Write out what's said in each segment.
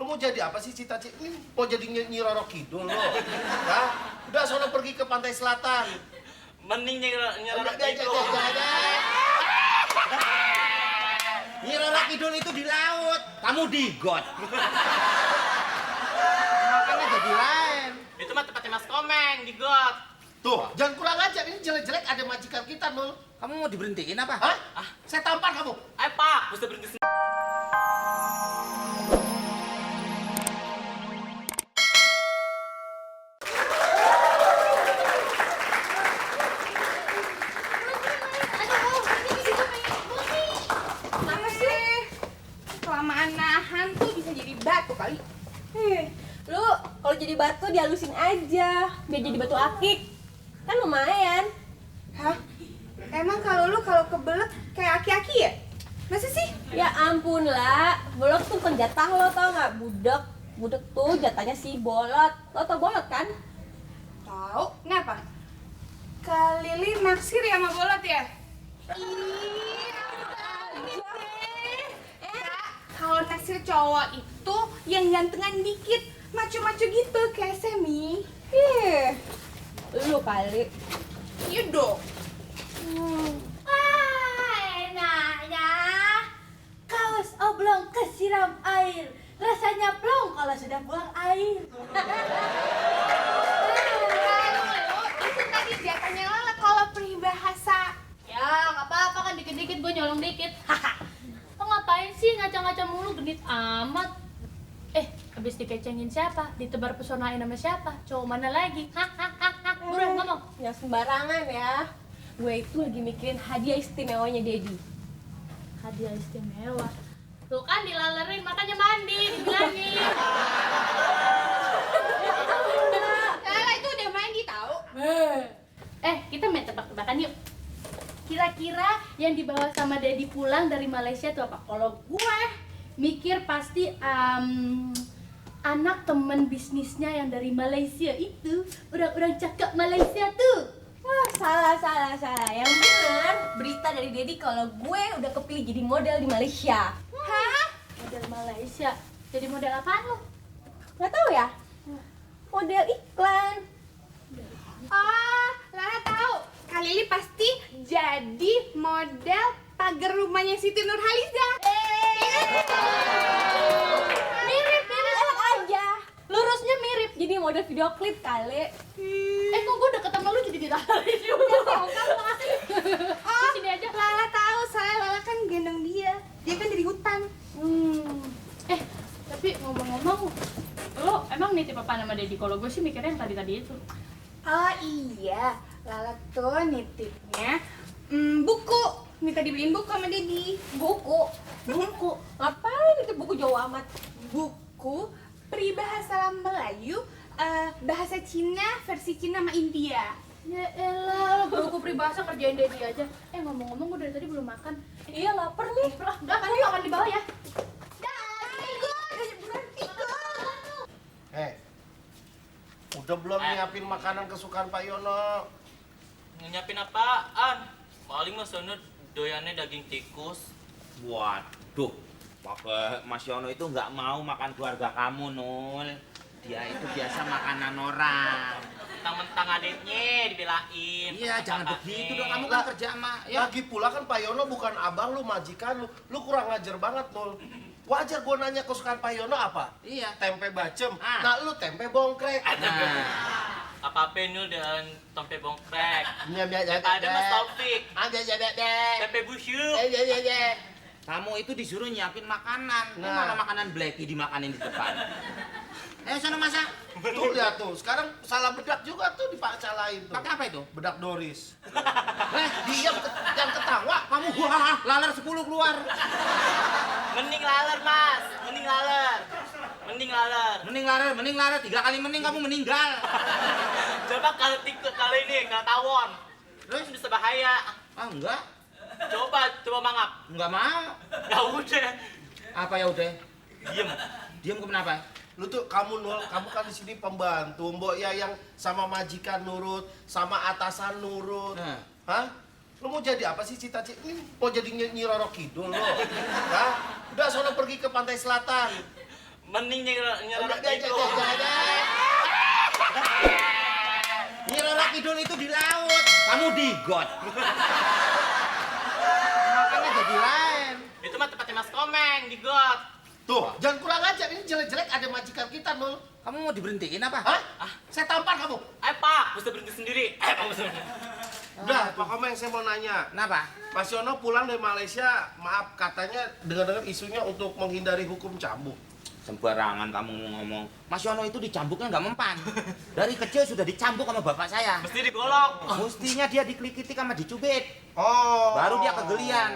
mau jadi apa sih cita-cita? Ini mau jadi Nyi Roro Kidul lo? Hah? Udah sono pergi ke pantai selatan. Mending Nyi Roro Kidul. Nyi Roro Kidul itu di laut, kamu di got. Makanya jadi lain. Itu mah tempatnya Mas Komeng di got. Tuh, jangan kurang ajar. Ini jelek-jelek ada majikan kita, Nul. Kamu mau diberhentiin apa? Hah? Saya tampar kamu. Ayo Pak, mesti berhenti sini. Kenapa sih? Kelamaan nahan tuh bisa jadi batu kali. Lu kalau jadi batu dihalusin aja biar jadi batu akik. Kan lumayan. Hah? Emang kalau lu kalau kebelet kayak aki-aki ya? Masa sih? Ya ampun lah, bolot tuh penjatah lo tau nggak? Budek tuh jatahnya si bolot. Lo tau bolot kan? Tahu. Kenapa? Kak Lili naksir ya sama bolot ya? Kalau naksir cowok itu yang gantengan dikit, maco-maco gitu kayak Semi. Lu kali. Iya dong. Enaknya kaos oblong kesiram air, rasanya plong kalau sudah buang air. Itu tadi jatahnya Lala kalau peribahasa. Ya nggak apa-apa kan dikit-dikit gue nyolong dikit. Lo ngapain sih ngaca-ngaca mulu genit amat? Habis dikecengin siapa? Ditebar pesonain sama siapa? Cowok mana lagi? Udah ngomong. Ya sembarangan ya. Gue itu lagi mikirin hadiah istimewanya Dedi. Hadiah istimewa. Tuh kan dilalerin makanya mandi dibilangin. Lala itu udah mandi tahu. Kita main tebak-tebakan yuk. Kira-kira yang dibawa sama Dedi pulang dari Malaysia tuh apa? Kalau gue mikir pasti anak temen bisnisnya yang dari Malaysia itu. Orang-orang cakep Malaysia tuh. Wah, salah. Yang bener berita dari Dedi kalau gue udah kepilih jadi model di Malaysia. Hah? Model Malaysia. Jadi model apaan lo? Nggak tahu ya? Model iklan. Lala tahu. Kak Lili pasti jadi model pagar rumahnya Siti Nurhaliza. Mirip enak aja. Lurusnya mirip. Jadi model video klip kali. Kok gue deket sama lu jadi ditarik juga? Sini aja. Lala tahu, soalnya Lala kan gendong dia. Dia kan dari hutan. Tapi ngomong-ngomong, lo emang nitip apa nama Dedi? Kalau gue sih mikirnya yang tadi-tadi itu. Oh iya, Lala tuh nitipnya buku. Minta dibeliin buku sama Dedi. Buku. Ngapain itu buku jauh amat? Buku peribahasa Melayu, bahasa Cina versi Cina sama India. Ya elah, lo buku peribahasa kerjain Dedi aja. Ngomong-ngomong, gue dari tadi belum makan. Iya lapar nih. Udah, kan makan di bawah ya. Udah belum nyiapin makanan kesukaan Pak Yono? Nyiapin apaan? Paling Mas Yono doyannya daging tikus. Waduh, Papa Mas Yono itu nggak mau makan keluarga kamu, Nul. Dia itu biasa makanan orang. Mentang-mentang adiknya dibelain. Iya, jangan Bapaknya. begitu dong. Kamu kan kerja sama Lagi pula kan Pak Yono bukan abang lu, majikan lu. Lu kurang ngajar banget, Nul. Wajar gua nanya kesukaan Pak Yono apa? Iya. Tempe bacem. Ah. Nah, lu tempe bongkrek. Nah, Apa-apa Nul dan tempe bongkrek. Ada Ada Mas Taufik. Ada. Tempe busuk. kamu itu disuruh nyiapin makanan. Kok Nah. malah makanan Blacky dimakanin di depan. Ayo sana masak. Tuh lihat tuh, sekarang salah bedak juga tuh dipakcalain tuh. Pakai apa itu? Bedak Doris. Diam, jangan ketawa. Kamu wah, laler 10 keluar. Mending laler Mas. Mending laler. Mending laler 3 kali mending kamu meninggal. Coba kalau tikut kali ini nggak tawon. Terus bisa bahaya. Ah, enggak. Coba mangap. Enggak mau. Ya udah. Apa ya udah? Diem. Diam kenapa? Lu tuh kamu Nul, kamu kan di sini pembantu, Mbok ya yang sama majikan nurut, sama atasan nurut. Nah. Hah? Lu mau jadi apa sih cita-cita? Ini mau jadi Nyi Roro Kidul lo? Hah? Udah sono pergi ke pantai selatan. Mending nyerah Jangan, itu. Nyi Roro Kidul itu di laut, kamu di got. Makanya jadi lain. Itu mah tempatnya Mas Komeng di got. Tuh, jangan kurang ajar. Ini jelek-jelek ada majikan kita, Nul. Kamu mau diberhentiin apa? Hah? Saya tampar kamu. Pak, bisa berhenti sendiri. Pak, bisa berhenti. Udah, Pak Komeng saya mau nanya. Kenapa? Mas Yono pulang dari Malaysia, maaf katanya dengar-dengar isunya untuk menghindari hukum cambuk. Sembarangan kamu ngomong. Mas Yono itu dicambuknya nggak mempan. Dari kecil sudah dicambuk sama bapak saya. Mesti digolok. Mestinya dia diklikiti sama dicubit. Oh. Baru dia kegelian.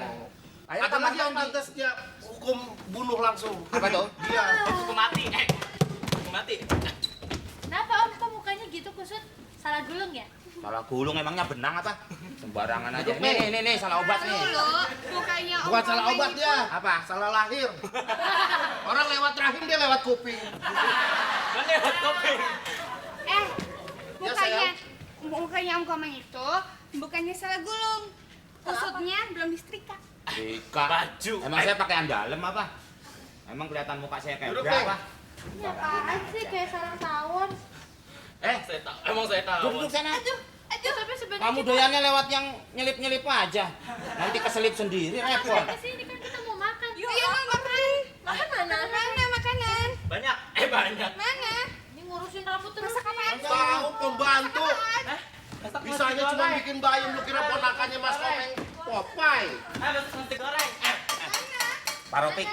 Ayo Ada tambah lagi yang mandi. pantas dia hukum bunuh langsung. Apa tuh? Dia. Hukum mati. Hukum mati. Kenapa Om kok mukanya gitu kusut? Salah gulung ya? Salah gulung emangnya benang apa? Sembarangan aja. Duduk, Nek. Nih, salah obat nih. Dulu, mukanya Om Bukan salah Komeng obat itu- dia. Apa? Salah lahir. Orang lewat rahim dia lewat kuping. Dan lewat kopeng. Eh, Ya, mukanya Om Komeng itu bukannya salah gulung. Kusutnya belum disetrika. Dika. Baju. Emang saya pakaian dalam apa? Emang kelihatan muka saya kayak Duduk, berapa? Ini apaan sih kayak sarang tawon? Saya tahu. Emang saya tahu. Duduk sana. Aduh, Tapi sebenarnya Kamu doyannya lewat yang nyelip-nyelip aja. Nanti keselip sendiri repot. kesini kan kita mau makan. Iya, mau makan. Makan mana? Mana makanan? Banyak. Banyak. Mana? Ini ngurusin rambut terus. Masak apaan? Tahu pembantu. Masak Bisanya nasi cuma goreng. bikin bayam, lu kira ponakannya Mas Komeng. Popeye. Masak nasi goreng. Pak Ropik,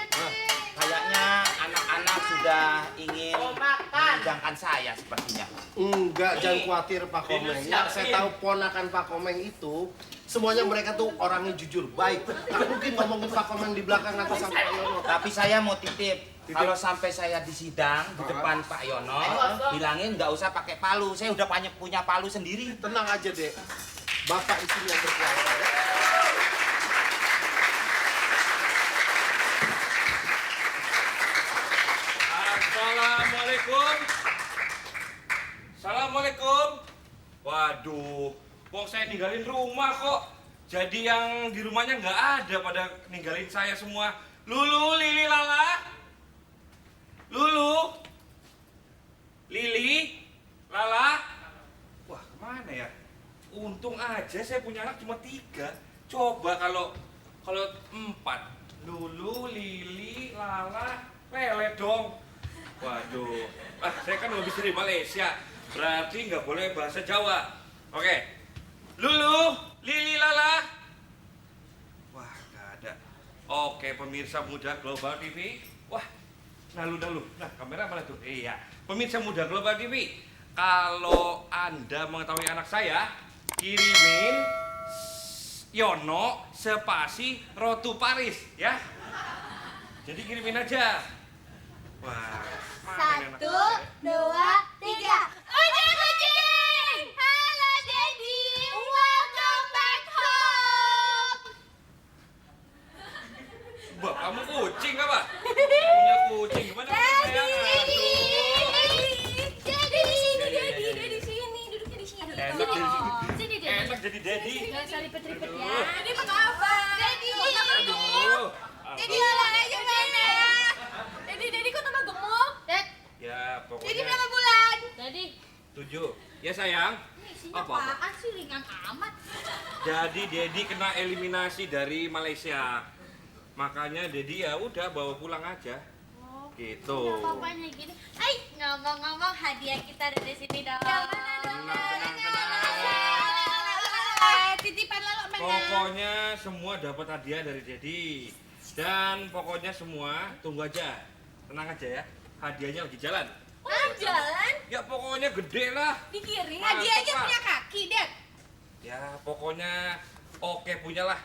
kayaknya anak-anak sudah ingin Mau makan. menghidangkan saya sepertinya. Enggak, jangan khawatir Pak Komeng. Yang saya tahu ponakan Pak Komeng itu semuanya mereka tuh orangnya jujur, baik. Nggak mungkin ngomongin Pak Komeng di belakang nanti sampai Pak Yono. Tapi saya mau titip, kalau sampai saya di sidang di depan Pak Yono, bilangin nggak usah pakai palu. Saya udah punya palu sendiri. Tenang aja deh. Bapak di sini yang berkuasa. Ya? Assalamualaikum. Assalamualaikum. Waduh, wong saya ninggalin rumah kok. Jadi yang di rumahnya nggak ada pada ninggalin saya semua. Lulu, Lili, Lala. Lulu. Lili, Lala. Wah, kemana ya? Untung aja saya punya anak cuma 3. Coba kalau 4. Lulu, Lili, Lala, Lele dong. Waduh, saya kan habis dari Malaysia, berarti nggak boleh bahasa Jawa. Oke, Lulu, Lili, Lala. Wah, nggak ada. Oke, pemirsa muda Global TV. Wah, nalu. Nah, kamera mana tuh? Iya, pemirsa muda Global TV. Kalau Anda mengetahui anak saya, kirimin Yono spasi Rotu Paris, ya. Jadi kirimin aja. Wah, mana nih anak Satu, saya? 2, 3. Kucing! Halo, Daddy! Welcome back home! Mbak, kamu kucing apa? Punya kucing gimana sayang? Daddy, Daddy sini, duduknya di sini. Enak jadi Sini deh. enak jadi daddy. Gak usah ribet-ribet ya. Daddy apa kabar? Daddy, Aduh. Daddy olahraganya mana? Daddy kok tambah gemuk? Dad, Ya, Daddy pokoknya berapa bulan? Daddy. 7. Ya sayang. Ini isinya Apa? apaan sih ringan amat? Jadi Dedi kena eliminasi dari Malaysia. Makanya Dedi ya udah bawa pulang aja. Oh, Gitu. ada apa-apanya gini. Hai, ngomong-ngomong hadiah kita dari sini dong. Yang mana dong? Titipan lalu mana? Pokoknya semua dapat hadiah dari Dedi. Dan pokoknya semua tunggu aja. Tenang aja ya. Hadiahnya lagi jalan. Jalan, Ya pokoknya gede lah. dikirim. Dia aja punya kaki, Dad. Ya pokoknya oke punya lah.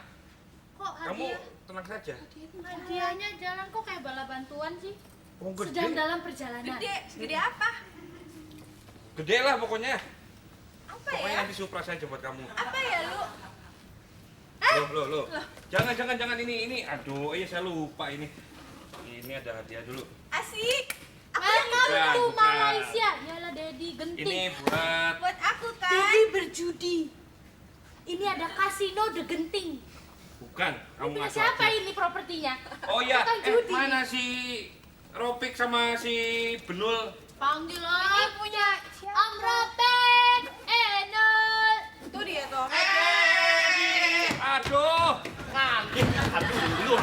Kok Kamu hadiah? tenang saja. Hadiahnya jalan kok kayak bala bantuan sih? Oh Sedang dalam perjalanan. Gede apa? Gede lah pokoknya. Apa Pokoknya ya? nanti surprise aja buat kamu. Apa ya, Lu? Loh. Jangan ini. Aduh, iya saya lupa ini. Ini ada hadiah dulu. Asik. Mana tuh bukan. Malaysia? Yalah Daddy, genting. Ini buat Buat aku kan. Daddy berjudi. Ini ada kasino The Genting. bukan Ini kamu punya ngaku siapa aja. ini propertinya? Oh ya, Bukan judi. mana si Ropik sama si Benul. Panggil lah. Ini punya Om Ropek, Enol. Itu dia tuh. Aduh. Aduh,